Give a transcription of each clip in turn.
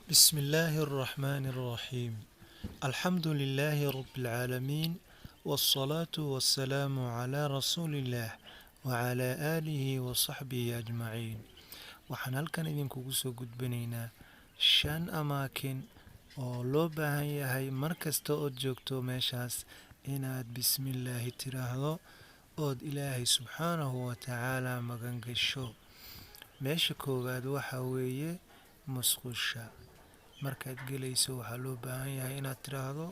بسم الله الرحمن الرحيم. الحمد لله رب العالمين، والصلاة والسلام على رسول الله وعلى آله وصحبه أجمعين. waxaan halkan idinkugu soo gudbinaynaa 5 amaakin oo loo baahan yahay mar kasta ood joogto meeshaas inaad bismillaahi tiraahdo ood ilaahay subxaanahu wa tacaala magan gasho. meesha koowaad waxaa weeye musqusha. markaad gelayso waxaa loo baahan yahay inaad tiraahdo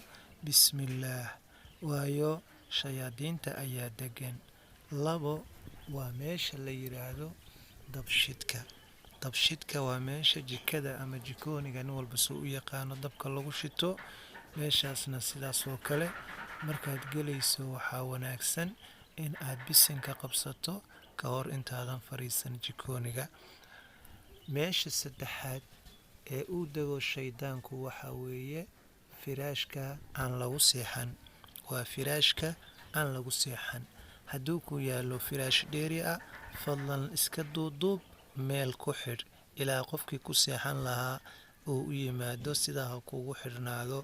bismillaah, waayo shayaadiinta ayaa degan. 2 waa meesha la yiraahdo dabshidka waa meesha jikada ama jikooniga nin walba soo u yaqaano dabka lagu shito. meeshaasna sidaas oo kale markaad gelayso waxaa wanaagsan in aad bisinka qabsato ka hor intaadan fariisan jikooniga. meesha saddexaad ee uu dego shaydaanku waxaa weeye firaashka aan lagu seexan. waa firaashka aan lagu seexan. hadduu ku yaallo firaash dheeri ah, fadlan iska duuduub meel ku xidh ilaa qofkii ku seexan lahaa uu u yimaado, sidaa ha kugu xidhnaado.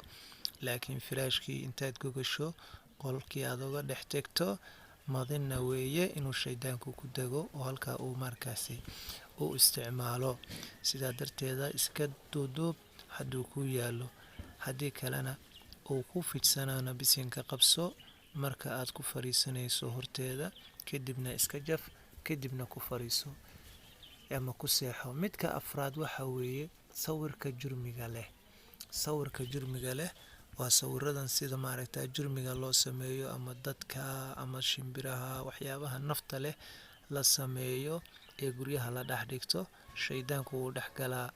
laakiin firaashkii intaad gogasho qolkii aad uga dhex tegto, madinna weeye inuu shaydaanku ku dego oo halkaa uu markaasi u isticmaalo. sidaa darteeda iska duuduub hadduu ku yaallo, haddii kalena uu ku fidsanaana bisinka qabso marka aad ku fariisanayso horteeda, kadibna iska jaf, kadibna ku fariiso ama ku seexo. midka afraad waxaa weeye sawirka jurmiga leh. waa sawiradan sida maaragta jurmiga loo sameeyo, ama dadka ama shimbiraha, waxyaabaha nafta leh la sameeyo ee guryaha la dhex dhigto. shaydaanku wuu dhex galaa.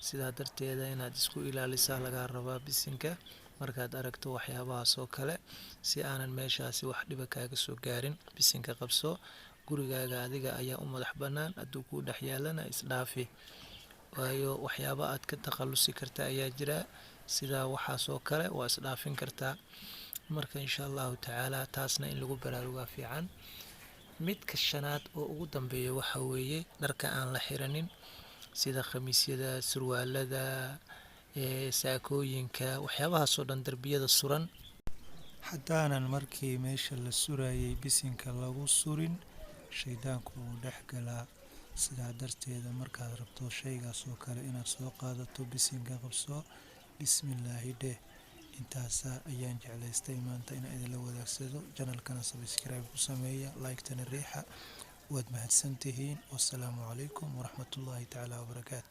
sidaa darteeda inaad isku ilaalisaa lagaa rabaa bisinka markaad aragto waxyaabahaas oo kale, si aanan meeshaasi wax dhiba kaaga soo gaarin. bisinka qabso, gurigaaga adiga ayaa u madax bannaan. hadduu kuu dhex yaalana isdhaafi, waayo waxyaaba aad ka takhallusi karta ayaa jira. sidaa waxaasoo kale waa isdhaafin kartaa. marka insha allahu tacaala taasna in lagu baraarugaa fiican. midka 5aad oo ugu dambeeya waxaa weeye dharka aan la xiranin, sida khamiisyada, surwaalada, saakooyinka, waxyaabahaasoo dhan darbiyada suran. haddaanan markii meesha la surayay bisinka lagu surin, shaydaanku wuu dhex galaa. sidaa darteeda markaad rabto shaygaas oo kale inaad soo qaadato, bisinka qabso, bismillaahi dheh. intaasa ayaan jeclaystay maanta inaan idinla wadaagsado. janalkana sabscribe ku sameeya, like-tana riixa. waad mahadsantihiin. wassalaamu calaykum waraxmatullaahi tacaala wabarakaatu.